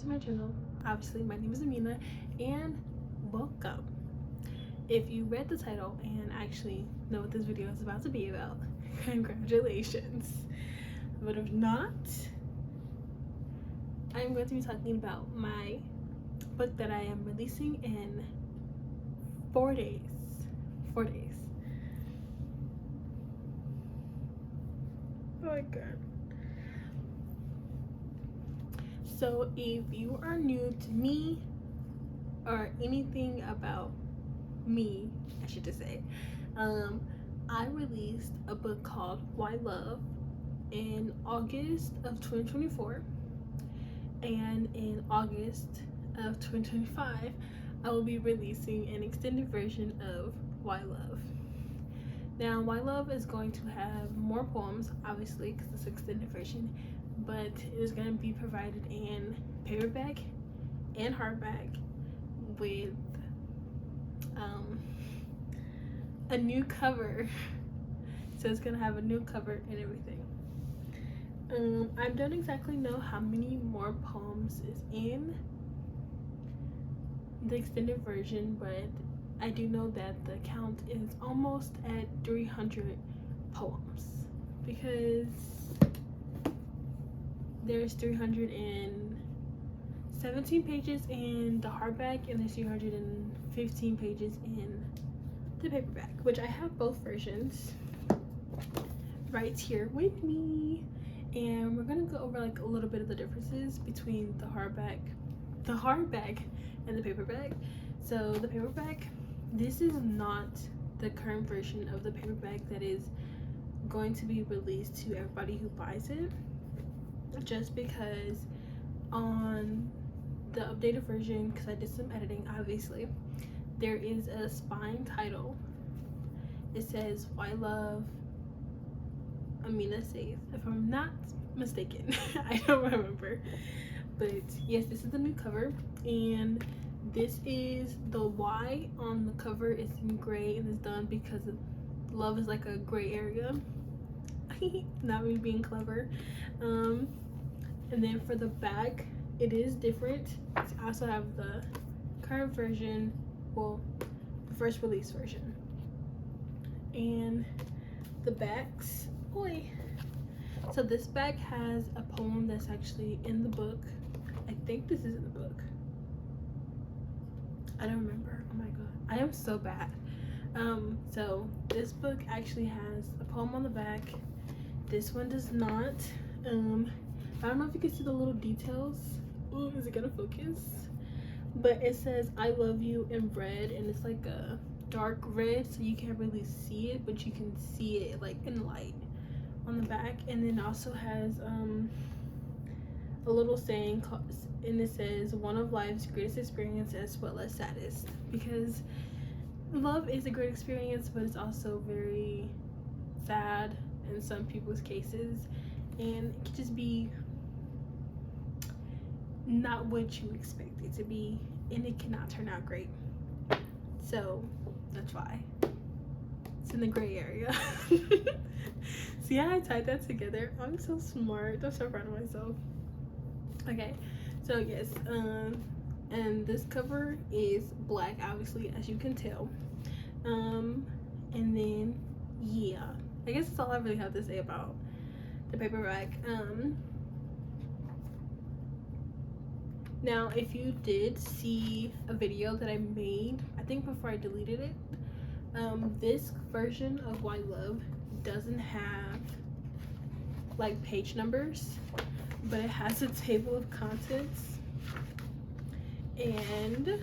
to my channel. Obviously, my name is Amina, and welcome. If you read the title and actually know what this video is about to be about, congratulations. But if not, I'm going to be talking about my book that I am releasing in 4 days. 4 days. Oh my god. So if you are new to me or anything about me, I should just say, I released a book called Why Love in August of 2024, and in August of 2025 I will be releasing an extended version of Why Love. Now, Why Love is going to have more poems, obviously, because it's an extended version, but it is going to be provided in paperback and hardback with a new cover. So it's going to have a new cover and everything. I don't exactly know how many more poems is in the extended version, but I do know that the count is almost at 300 poems, because there's 317 pages in the hardback and there's 315 pages in the paperback, which I have both versions right here with me, and we're gonna go over like a little bit of the differences between the hardback and the paperback. So the paperback, this is not the current version of the paperback that is going to be released to everybody who buys it, just because on the updated version, because I did some editing, obviously, there is a spine title. It says Why Love, Amina Safe, if I'm not mistaken. I don't remember, but yes, this is the new cover, and this is the Y on the cover is in gray, and it's done because love is like a gray area. Not me being clever. And then for the back, it is different. I also have the current version, well, the first release version, and the backs. Boy, so this back has a poem that's actually in the book. I think this is in the book. I don't remember. Oh my god, I am so bad. So this book actually has a poem on the back. This one does not. I don't know if you can see the little details. Ooh, is it gonna focus? But it says I love you in red, and it's like a dark red, so you can't really see it, but you can see it like in light on the back. And then also has a little saying, and it says one of life's greatest experience as well as saddest, because love is a great experience, but it's also very sad in some people's cases, and it could just be not what you expect it to be, and it cannot turn out great. So that's why it's in the gray area. See how I tied that together? I'm so smart. I'm so proud of myself. Okay, so yes, and this cover is black, obviously, as you can tell. And then yeah, I guess that's all I really have to say about the paperback. Now, if you did see a video that I made, I think before I deleted it, this version of Why Love doesn't have like page numbers, but it has a table of contents, and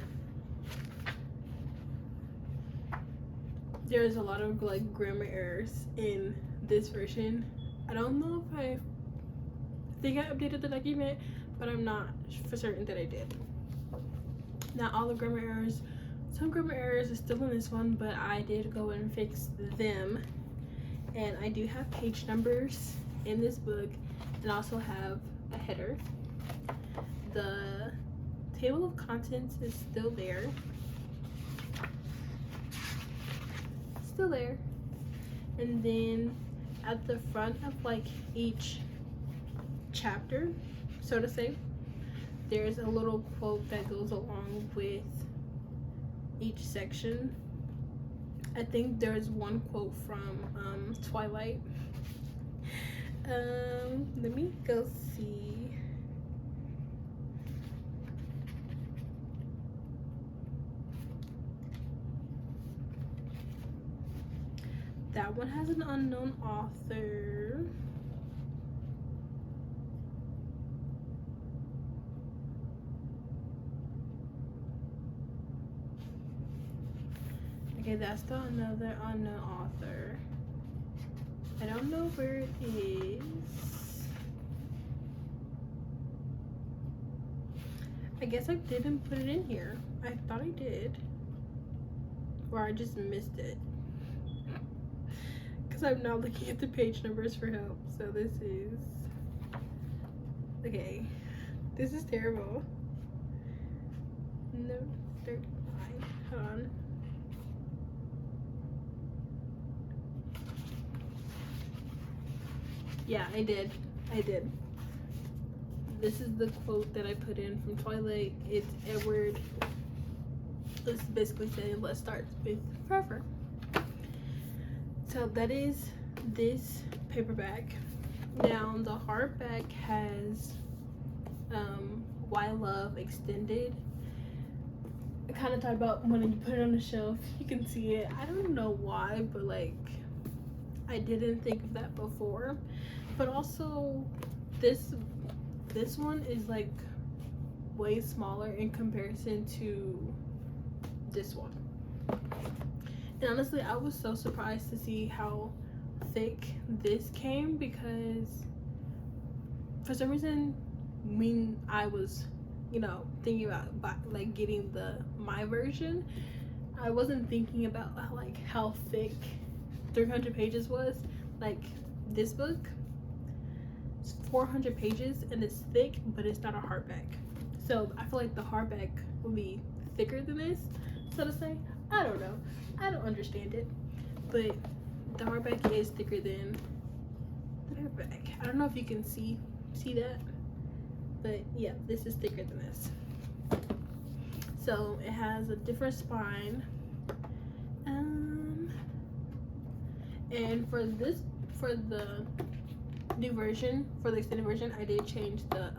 there's a lot of like grammar errors in this version. I don't know if I think I updated the document, but I'm not for certain that I did. Not all the grammar errors. Some grammar errors are still in this one, but I did go and fix them. And I do have page numbers in this book, and also have a header. The table of contents is still there. Still there. And then at the front of like each chapter, so to say, there's a little quote that goes along with each section. I think there's one quote from Twilight. Let me go see. That one has an unknown author. Okay, that's another unknown author. I don't know where it is. I guess I didn't put it in here. I thought I did. Or I just missed it. Because I'm not looking at the page numbers for help. So this is... Okay. This is terrible. No, 39. Hold on. Yeah, I did. This is the quote that I put in from Twilight. It's Edward. It's basically saying, let's start with forever. So that is this paperback. Now the hardback has Why Love extended. I kind of thought about when you put it on the shelf, you can see it. I don't know why, but like I didn't think of that before. But also this one is like way smaller in comparison to this one. And honestly, I was so surprised to see how thick this came, because for some reason when I was, you know, thinking about like getting my version, I wasn't thinking about like how thick 300 pages was. Like this book, it's 400 pages and it's thick, but it's not a hardback. So I feel like the hardback will be thicker than this, so to say. I don't know. I don't understand it. But the hardback is thicker than the paperback. I don't know if you can see that. But yeah, this is thicker than this. So it has a different spine. And for the new version, for the extended version, I did change the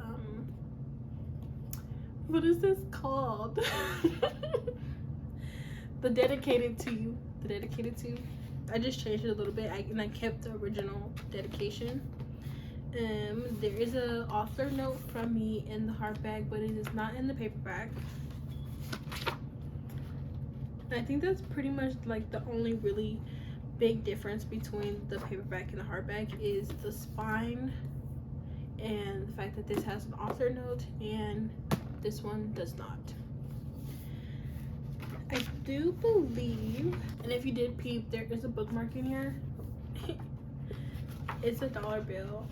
what is this called? The dedicated to. I just changed it a little bit, and I kept the original dedication. There is a author note from me in the hardback, but it is not in the paperback. I think that's pretty much like the only really big difference between the paperback and the hardback is the spine, and the fact that this has an author note and this one does not. I do believe, and if you did peep, there is a bookmark in here. It's a $1 bill.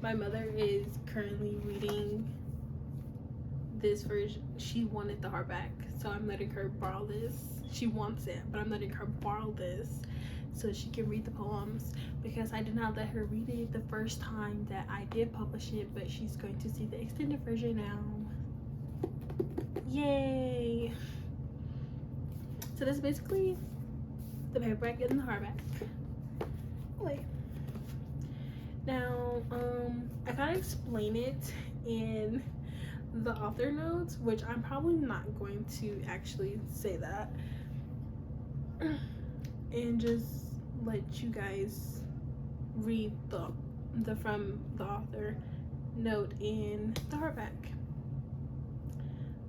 My mother is currently reading this version. She wanted the hardback, so I'm letting her borrow this. She wants it, but I'm letting her borrow this so she can read the poems, because I did not let her read it the first time that I did publish it, but she's going to see the extended version now. Yay! So that's basically the paperback and the hardback. Wait. Now, I gotta explain it in the author notes, which I'm probably not going to actually say that, and just let you guys read the from the author note in the hardback.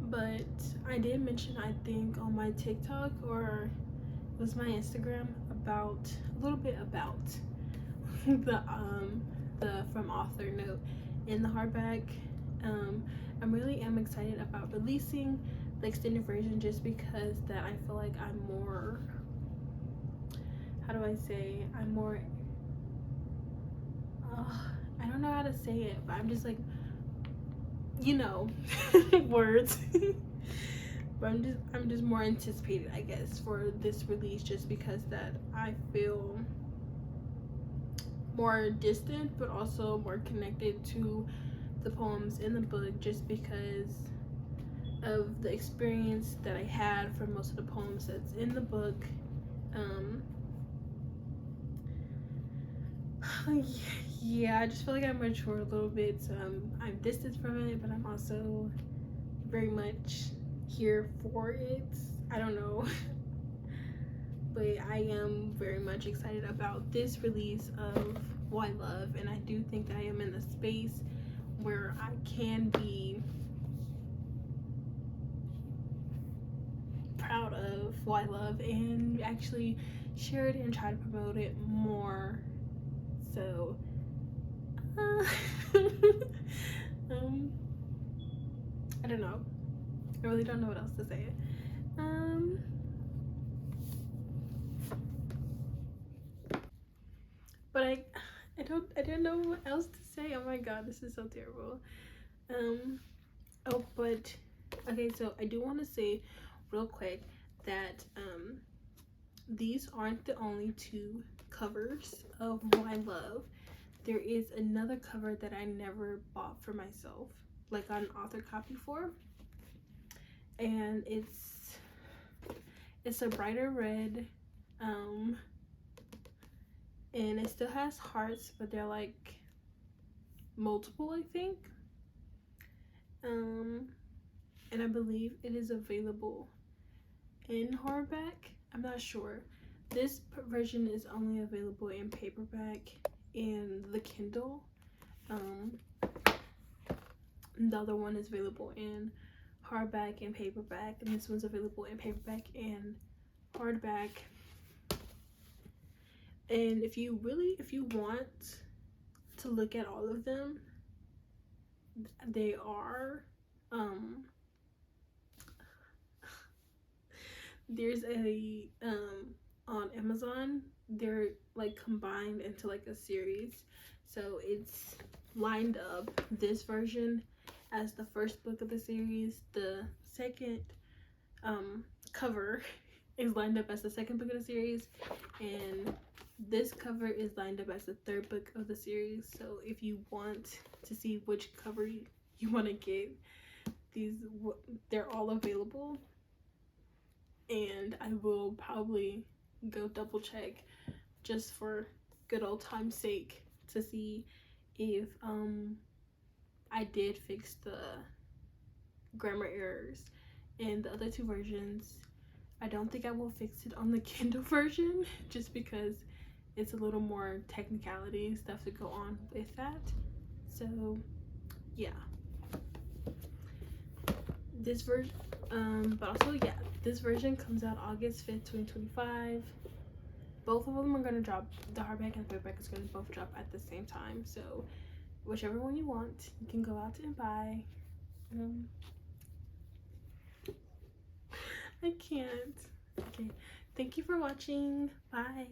But I did mention, I think on my TikTok or it was my Instagram, about a little bit about the from author note in the hardback. I really am excited about releasing the extended version, just because that I feel like I'm more, how do I say, I'm more, I don't know how to say it, but I'm just like, you know, words. But I'm just more anticipated, I guess, for this release, just because that I feel more distant but also more connected to the poems in the book just because of the experience that I had for most of the poems that's in the book. Yeah, I just feel like I matured a little bit, so I'm distant from it, but I'm also very much here for it. I don't know. But I am very much excited about this release of Why Love, and I do think that I am in the space where I can be proud of Why Love and actually share it and try to promote it more. So I don't know. I really don't know what else to say. But I don't know what else to say. Oh my god, this is so terrible. Oh, but okay, so I do want to say real quick that these aren't the only two covers of Why Love. There is another cover that I never bought for myself, like on author copy for, and it's a brighter red, and it still has hearts, but they're like multiple, I think. And I believe it is available in hardback. I'm not sure. This version is only available in paperback and the Kindle. The other one is available in hardback and paperback, and this one's available in paperback and hardback. And if you want to look at all of them, they are there's a on Amazon, they're like combined into like a series, so it's lined up, this version as the first book of the series, the second cover is lined up as the second book of the series, and this cover is lined up as the third book of the series. So if you want to see which cover you want to get, they're all available, and I will probably go double check just for good old time's sake to see if I did fix the grammar errors in the other two versions. I don't think I will fix it on the Kindle version just because it's a little more technicality stuff to go on with that. So yeah, this version but also yeah, this version comes out August 5th 2025. Both of them are going to drop. The hardback and the paperback is going to both drop at the same time, so whichever one you want, you can go out and buy. I can't. Okay, thank you for watching. Bye.